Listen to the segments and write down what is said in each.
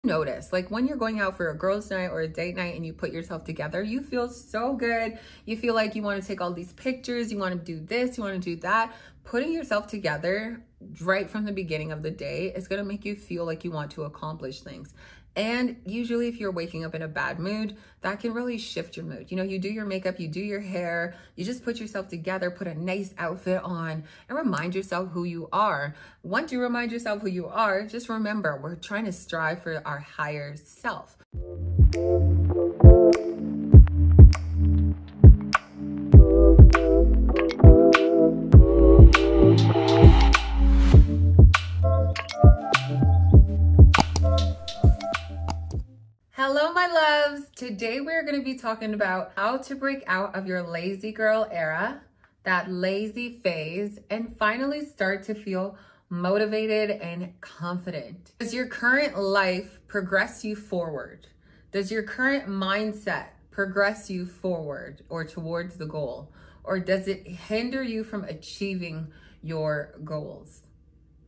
Notice, like when you're going out for a girls' night or a date night and you put yourself together, you feel so good. You feel like you want to take all these pictures, you want to do this, you want to do that. Putting yourself together right from the beginning of the day is going to make you feel like you want to accomplish things. And usually if you're waking up in a bad mood, that can really shift your mood. You know, you do your makeup, you do your hair, you just put yourself together, put a nice outfit on, and remind yourself who you are. Once you remind yourself who you are, just remember, we're trying to strive for our higher self. Hello, my loves. Today we're going to be talking about how to break out of your lazy girl era, that lazy phase, and finally start to feel motivated and confident. Does your current life progress you forward? Does your current mindset progress you forward or towards the goal? Or does it hinder you from achieving your goals?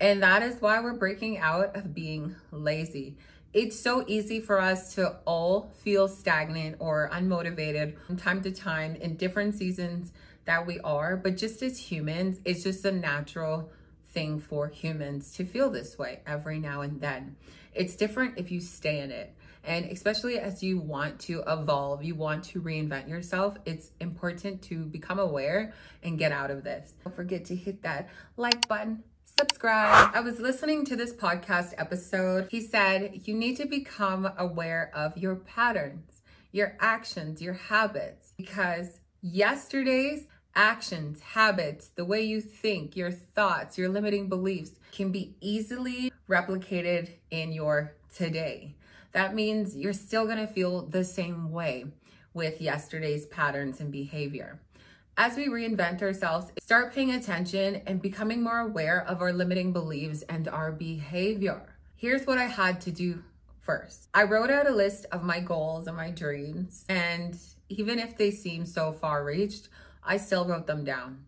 And that is why we're breaking out of being lazy. It's so easy for us to all feel stagnant or unmotivated from time to time in different seasons that we are, but just as humans, it's just a natural thing for humans to feel this way every now and then. It's different if you stay in it. And especially as you want to evolve, you want to reinvent yourself, it's important to become aware and get out of this. Don't forget to hit that like button. Subscribe. I was listening to this podcast episode. He said, you need to become aware of your patterns, your actions, your habits, because yesterday's actions, habits, the way you think, your thoughts, your limiting beliefs can be easily replicated in your today. That means you're still going to feel the same way with yesterday's patterns and behavior. As we reinvent ourselves, start paying attention and becoming more aware of our limiting beliefs and our behavior. Here's what I had to do first. I wrote out a list of my goals and my dreams, and even if they seem so far reached, I still wrote them down.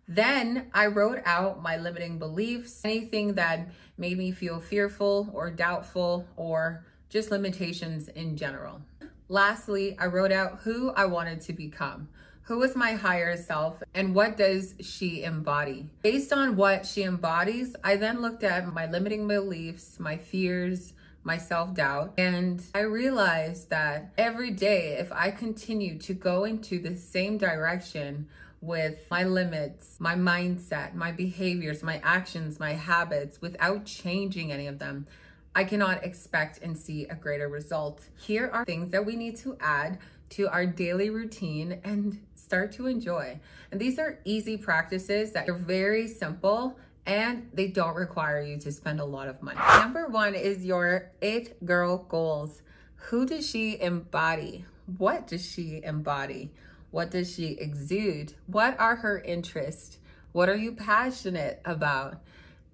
Then I wrote out my limiting beliefs, anything that made me feel fearful or doubtful or just limitations in general. Lastly, I wrote out who I wanted to become. Who is my higher self and what does she embody? Based on what she embodies, I then looked at my limiting beliefs, my fears, my self-doubt, and I realized that every day, if I continue to go into the same direction with my limits, my mindset, my behaviors, my actions, my habits, without changing any of them, I cannot expect and see a greater result. Here are things that we need to add to our daily routine and start to enjoy. And these are easy practices that are very simple and they don't require you to spend a lot of money. Number one is your it girl goals. Who does she embody? What does she embody? What does she exude? What are her interests? What are you passionate about?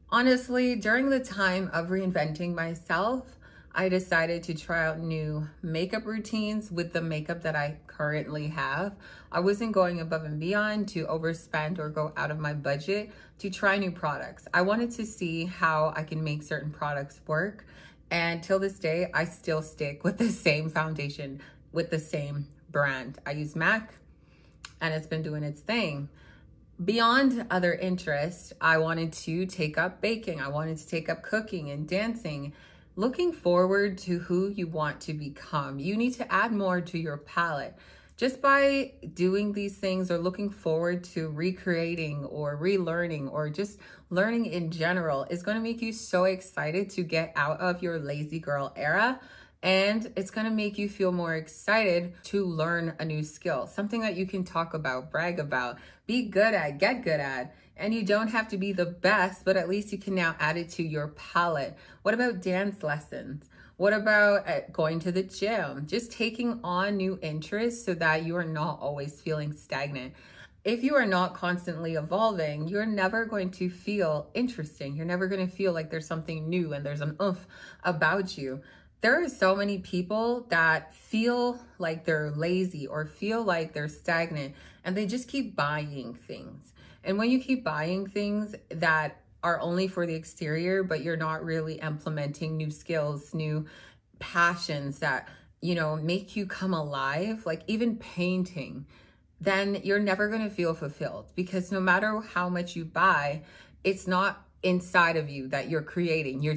Honestly, during the time of reinventing myself, I decided to try out new makeup routines with the makeup that I currently have. I wasn't going above and beyond to overspend or go out of my budget to try new products. I wanted to see how I can make certain products work. And till this day, I still stick with the same foundation, with the same brand. I use MAC and it's been doing its thing. Beyond other interests, I wanted to take up baking. I wanted to take up cooking and dancing. Looking forward to who you want to become. You need to add more to your palette. Just by doing these things or looking forward to recreating or relearning or just learning in general is going to make you so excited to get out of your lazy girl era. And it's going to make you feel more excited to learn a new skill, something that you can talk about, brag about, be good at, get good at. And you don't have to be the best, but at least you can now add it to your palette. What about dance lessons? What about going to the gym? Just taking on new interests so that you are not always feeling stagnant. If you are not constantly evolving, you're never going to feel interesting. You're never going to feel like there's something new and there's an oomph about you. There are so many people that feel like they're lazy or feel like they're stagnant and they just keep buying things. And when you keep buying things that are only for the exterior, but you're not really implementing new skills, new passions that, you know, make you come alive, like even painting, then you're never going to feel fulfilled, because no matter how much you buy, it's not inside of you that you're creating, you're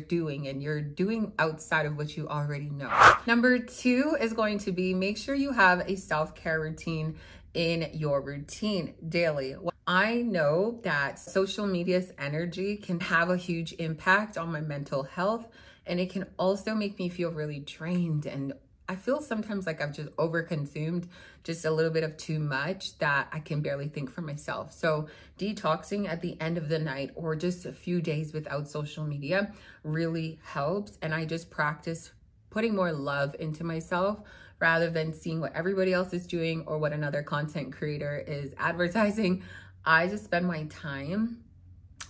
doing outside of what you already know. Number 2 is going to be, make sure you have a self-care routine in your routine daily. I know that social media's energy can have a huge impact on my mental health, and it can also make me feel really drained, and I feel sometimes like I've just overconsumed just a little bit of too much that I can barely think for myself. So detoxing at the end of the night or just a few days without social media really helps. And I just practice putting more love into myself rather than seeing what everybody else is doing or what another content creator is advertising. I just spend my time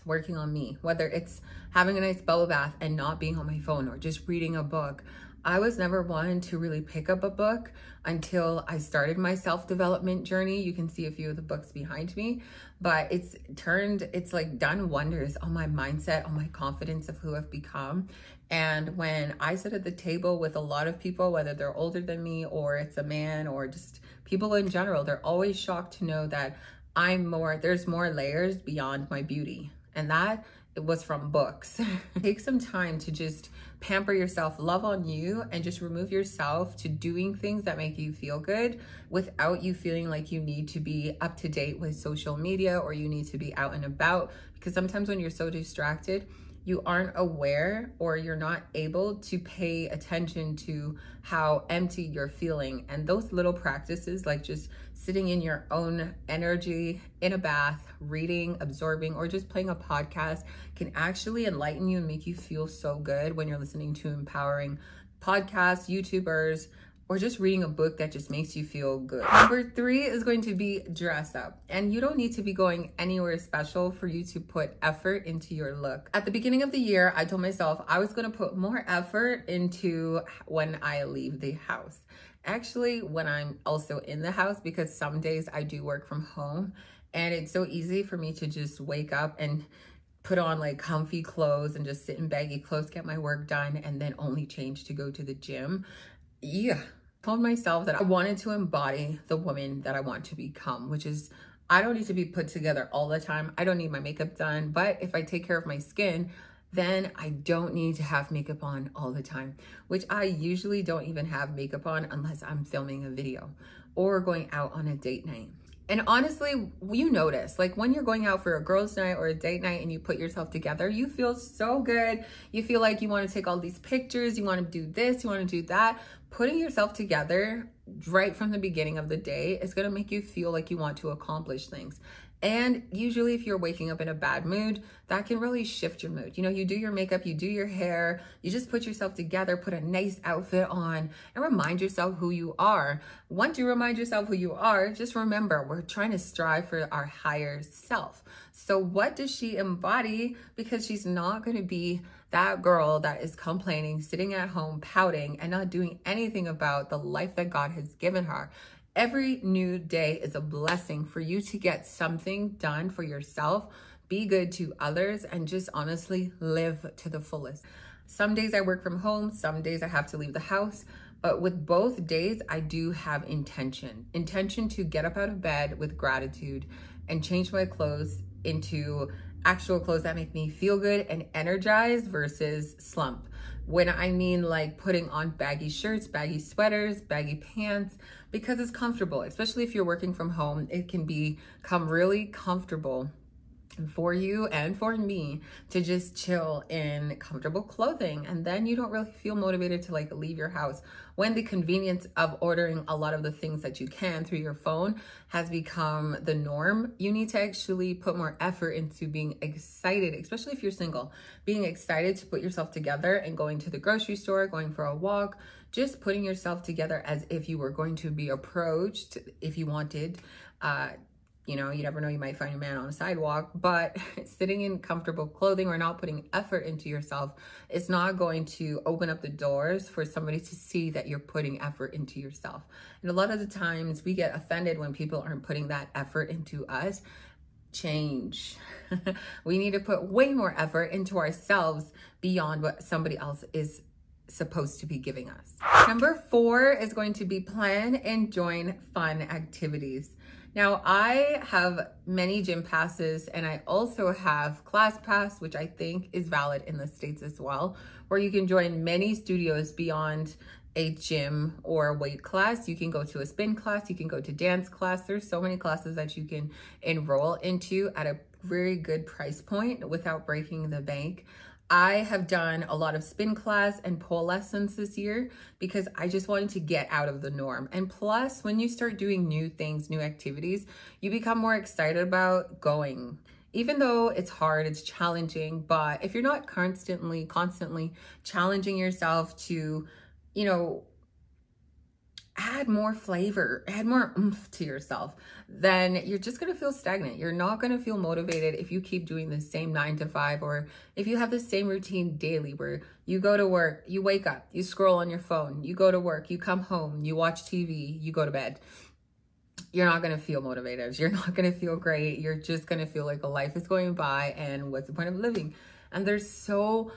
working on me, whether it's having a nice bubble bath and not being on my phone or just reading a book. I was never one to really pick up a book until I started my self-development journey. You can see a few of the books behind me, but it's like done wonders on my mindset, on my confidence of who I've become. And when I sit at the table with a lot of people, whether they're older than me or it's a man or just people in general, they're always shocked to know that there's more layers beyond my beauty. And that it was from books. Take some time to just pamper yourself, love on you, and just remove yourself to doing things that make you feel good without you feeling like you need to be up to date with social media or you need to be out and about. Because sometimes when you're so distracted, you aren't aware or you're not able to pay attention to how empty you're feeling. And those little practices, like just sitting in your own energy, in a bath, reading, absorbing, or just playing a podcast, can actually enlighten you and make you feel so good when you're listening to empowering podcasts, YouTubers, or just reading a book that just makes you feel good. Number 3 is going to be dress up. And you don't need to be going anywhere special for you to put effort into your look. At the beginning of the year, I told myself I was gonna put more effort into when I leave the house. Actually, when I'm also in the house, because some days I do work from home and it's so easy for me to just wake up and put on like comfy clothes and just sit in baggy clothes, get my work done, and then only change to go to the gym. Yeah, I told myself that I wanted to embody the woman that I want to become, which is, I don't need to be put together all the time. I don't need my makeup done, but if I take care of my skin, then I don't need to have makeup on all the time, which I usually don't even have makeup on unless I'm filming a video or going out on a date night. And honestly, you notice, like when you're going out for a girls' night or a date night and you put yourself together, you feel so good. You feel like you want to take all these pictures, you want to do this, you want to do that. Putting yourself together right from the beginning of the day is going to make you feel like you want to accomplish things. And usually if you're waking up in a bad mood, that can really shift your mood. You know, you do your makeup, you do your hair, you just put yourself together, put a nice outfit on, and remind yourself who you are. Once you remind yourself who you are, just remember, we're trying to strive for our higher self. So what does she embody? Because she's not going to be that girl that is complaining, sitting at home, pouting, and not doing anything about the life that God has given her. Every new day is a blessing for you to get something done for yourself, be good to others, and just honestly live to the fullest. Some days I work from home, some days I have to leave the house, but with both days, I do have intention to get up out of bed with gratitude and change my clothes into actual clothes that make me feel good and energized versus slump. When I mean like putting on baggy shirts, baggy sweaters, baggy pants, because it's comfortable, especially if you're working from home, it can become really comfortable for you and for me to just chill in comfortable clothing. And then you don't really feel motivated to like leave your house. When the convenience of ordering a lot of the things that you can through your phone has become the norm, you need to actually put more effort into being excited, especially if you're single, being excited to put yourself together and going to the grocery store, going for a walk, just putting yourself together as if you were going to be approached if you wanted. You know, you never know, you might find a man on a sidewalk, but sitting in comfortable clothing or not putting effort into yourself is not going to open up the doors for somebody to see that you're putting effort into yourself. And a lot of the times we get offended when people aren't putting that effort into us. Change. We need to put way more effort into ourselves beyond what somebody else is supposed to be giving us. Number 4 is going to be plan and join fun activities. Now, I have many gym passes, and I also have class pass, which I think is valid in the States as well, where you can join many studios beyond a gym or a weight class. You can go to a spin class, you can go to dance class. There's so many classes that you can enroll into at a very good price point without breaking the bank. I have done a lot of spin class and pole lessons this year because I just wanted to get out of the norm. And plus, when you start doing new things, new activities, you become more excited about going. Even though it's hard, it's challenging, but if you're not constantly challenging yourself to, you know, add more flavor, add more oomph to yourself, then you're just going to feel stagnant. You're not going to feel motivated if you keep doing the same 9 to 5, or if you have the same routine daily where you go to work, you wake up, you scroll on your phone, you go to work, you come home, you watch TV, you go to bed. You're not going to feel motivated. You're not going to feel great. You're just going to feel like a life is going by, and what's the point of living? And there's so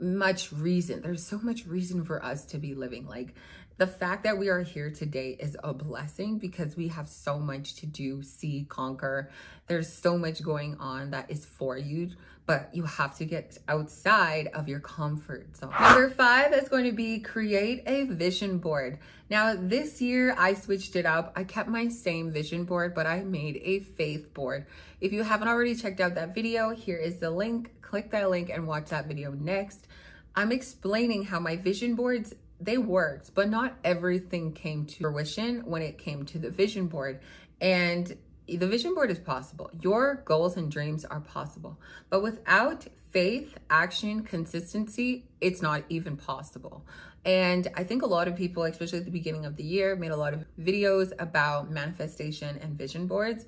much reason. There's so much reason for us to be living. Like, the fact that we are here today is a blessing because we have so much to do, see, conquer. There's so much going on that is for you, but you have to get outside of your comfort zone. Number 5 is going to be create a vision board. Now, this year I switched it up. I kept my same vision board, but I made a faith board. If you haven't already checked out that video, here is the link. Click that link and watch that video next. I'm explaining how my vision boards, they worked, but not everything came to fruition when it came to the vision board. And the vision board is possible. Your goals and dreams are possible, but without faith, action, consistency, it's not even possible. And I think a lot of people, especially at the beginning of the year, made a lot of videos about manifestation and vision boards.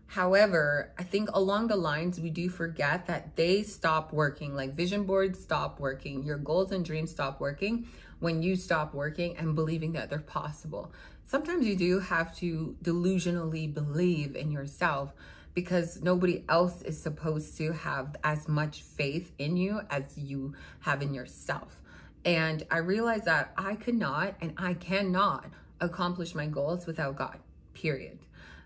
However, I think along the lines, we do forget that they stop working. Like, vision boards stop working. Your goals and dreams stop working when you stop working and believing that they're possible. Sometimes you do have to delusionally believe in yourself because nobody else is supposed to have as much faith in you as you have in yourself. And I realized that I could not and I cannot accomplish my goals without God, period.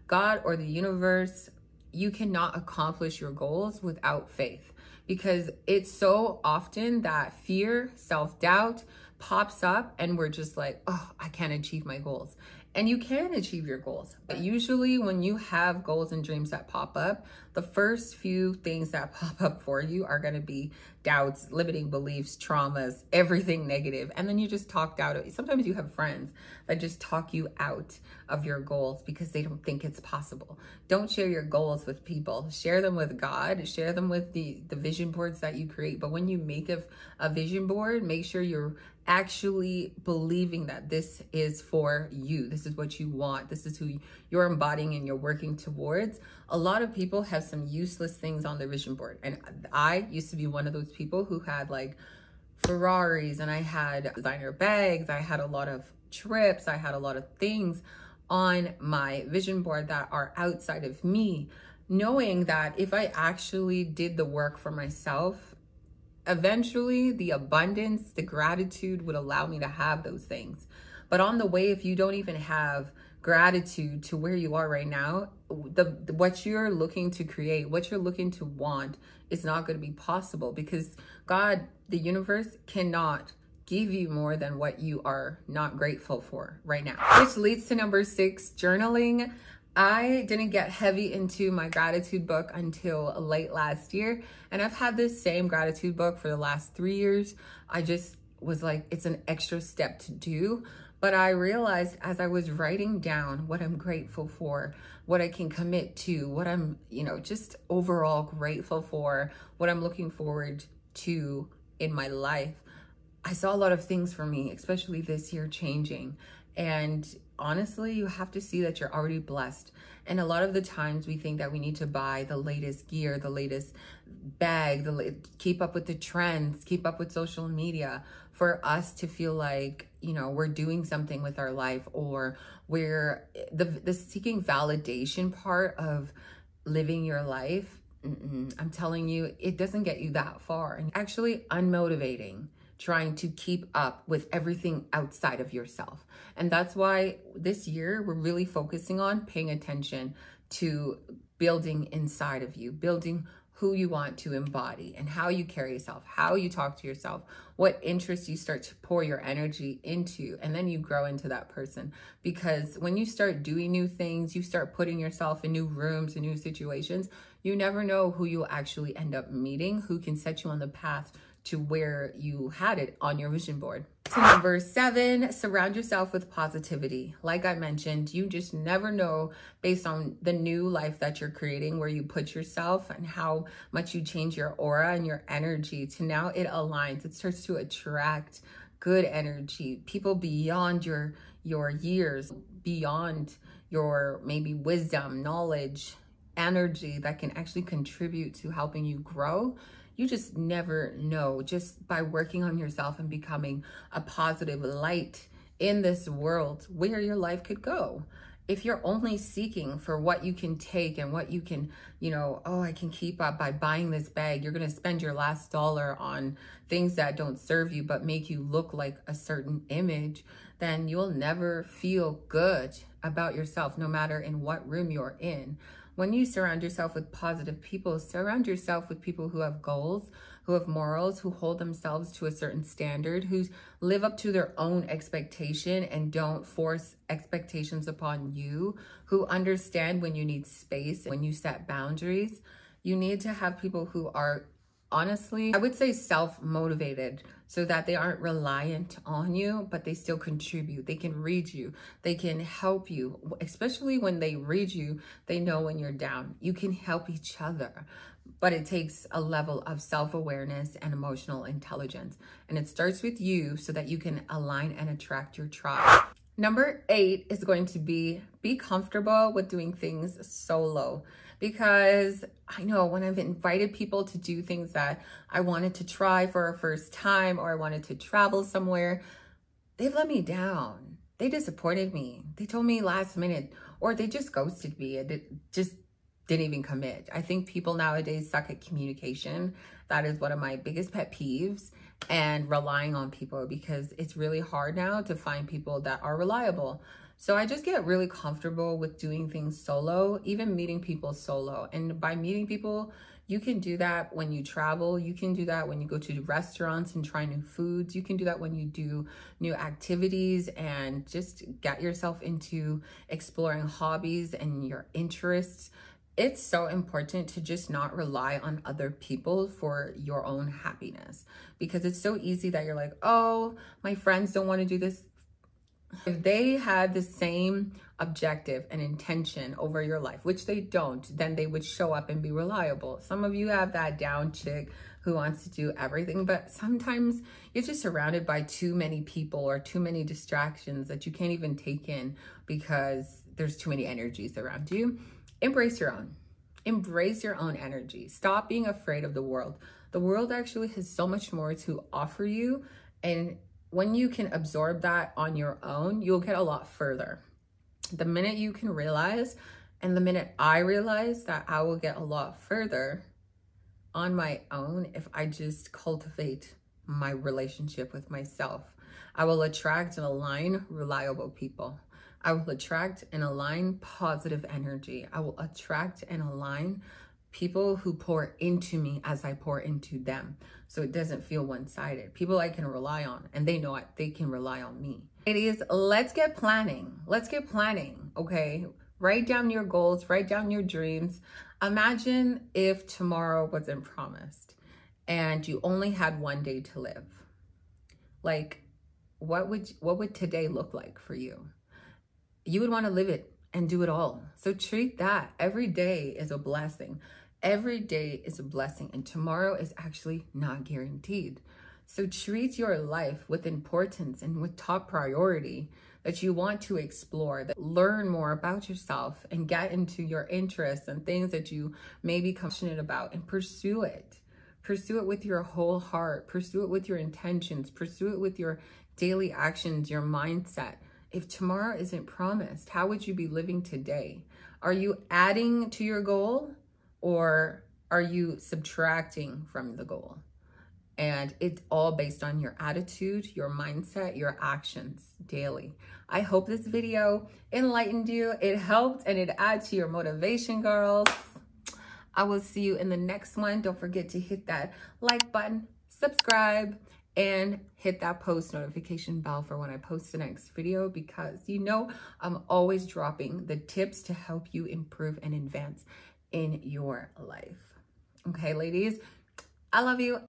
God or the universe, you cannot accomplish your goals without faith, because it's so often that fear, self-doubt pops up and we're just like, oh, I can't achieve my goals. And you can achieve your goals. But usually when you have goals and dreams that pop up, the first few things that pop up for you are going to be doubts, limiting beliefs, traumas, everything negative. And then you just talked out of it. Sometimes you have friends that just talk you out of your goals because they don't think it's possible. Don't share your goals with people. Share them with God. Share them with the vision boards that you create. But when you make a vision board, make sure you're actually believing that this is for you. This is what you want. This is who you're embodying and you're working towards. A lot of people have some useless things on their vision board. And I used to be one of those people who had like Ferraris, and I had designer bags. I had a lot of trips. I had a lot of things on my vision board that are outside of me, knowing that if I actually did the work for myself, eventually the abundance, the gratitude would allow me to have those things. But on the way, if you don't even have gratitude to where you are right now, what you're looking to create, what you're looking to want is not going to be possible, because God, the universe, cannot give you more than what you are not grateful for right now. Which leads to number 6, journaling. I didn't get heavy into my gratitude book until late last year. And I've had this same gratitude book for the last 3 years. I just was like, it's an extra step to do. But I realized as I was writing down what I'm grateful for, what I can commit to, what I'm, just overall grateful for, what I'm looking forward to in my life, I saw a lot of things for me, especially this year, changing. And honestly, you have to see that you're already blessed. And a lot of the times we think that we need to buy the latest gear, the latest bag, keep up with the trends, keep up with social media for us to feel like, we're doing something with our life, or we're the seeking validation part of living your life. I'm telling you, it doesn't get you that far, and actually unmotivating. trying to keep up with everything outside of yourself. And that's why this year we're really focusing on paying attention to building inside of you, building who you want to embody and how you carry yourself, how you talk to yourself, what interests you start to pour your energy into, and then you grow into that person. Because when you start doing new things, you start putting yourself in new rooms and new situations, you never know who you'll actually end up meeting, who can set you on the path to where you had it on your vision board. So number 7, surround yourself with positivity. Like I mentioned, you just never know based on the new life that you're creating, where you put yourself and how much you change your aura and your energy to now it aligns. It starts to attract good energy, people beyond your years, beyond your maybe wisdom, knowledge, energy that can actually contribute to helping you grow. You just never know, just by working on yourself and becoming a positive light in this world, where your life could go. If you're only seeking for what you can take and what you can, oh, I can keep up by buying this bag, you're going to spend your last dollar on things that don't serve you but make you look like a certain image, then you'll never feel good about yourself, no matter in what room you're in. When you surround yourself with positive people, surround yourself with people who have goals, who have morals, who hold themselves to a certain standard, who live up to their own expectation and don't force expectations upon you, who understand when you need space, when you set boundaries. You need to have people who are, honestly, I would say self-motivated, so that they aren't reliant on you, but they still contribute. They can read you. They can help you. Especially when they read you, they know when you're down. You can help each other, but it takes a level of self-awareness and emotional intelligence. And it starts with you so that you can align and attract your tribe. Number 8 is going to be comfortable with doing things solo. Because I know when I've invited people to do things that I wanted to try for a first time, or I wanted to travel somewhere, they've let me down. They disappointed me. They told me last minute, or they just ghosted me and just didn't even commit. I think people nowadays suck at communication. That is one of my biggest pet peeves, and relying on people, because it's really hard now to find people that are reliable. So I just get really comfortable with doing things solo, even meeting people solo. And by meeting people, you can do that when you travel. You can do that when you go to restaurants and try new foods. You can do that when you do new activities and just get yourself into exploring hobbies and your interests. It's so important to just not rely on other people for your own happiness, because it's so easy that you're like, oh, my friends don't want to do this. If they had the same objective and intention over your life, which they don't, then they would show up and be reliable. Some of you have that down chick who wants to do everything, but sometimes you're just surrounded by too many people or too many distractions that you can't even take in because there's too many energies around you. Embrace your own. Embrace your own energy. Stop being afraid of the world. The world actually has so much more to offer you, and when you can absorb that on your own, you'll get a lot further. The minute you can realize, and the minute I realize that I will get a lot further on my own if I just cultivate my relationship with myself. I will attract and align reliable people. I will attract and align positive energy. I will attract and align people who pour into me as I pour into them. So it doesn't feel one-sided. People I can rely on, and they know they can rely on me. Ladies, let's get planning. Let's get planning, okay? Write down your goals, write down your dreams. Imagine if tomorrow wasn't promised and you only had one day to live. Like, what would today look like for you? You would want to live it and do it all. So treat that. Every day is a blessing. Every day is a blessing, and tomorrow is actually not guaranteed. So treat your life with importance and with top priority, that you want to explore, that learn more about yourself and get into your interests and things that you may be passionate about, and pursue it. Pursue it with your whole heart. Pursue it with your intentions. Pursue it with your daily actions, your mindset. If tomorrow isn't promised, how would you be living today? Are you adding to your goal, or are you subtracting from the goal? And it's all based on your attitude, your mindset, your actions daily. I hope this video enlightened you. It helped and it adds to your motivation, girls. I will see you in the next one. Don't forget to hit that like button, subscribe, and hit that post notification bell for when I post the next video, because you know I'm always dropping the tips to help you improve and advance in your life. Okay, ladies, I love you.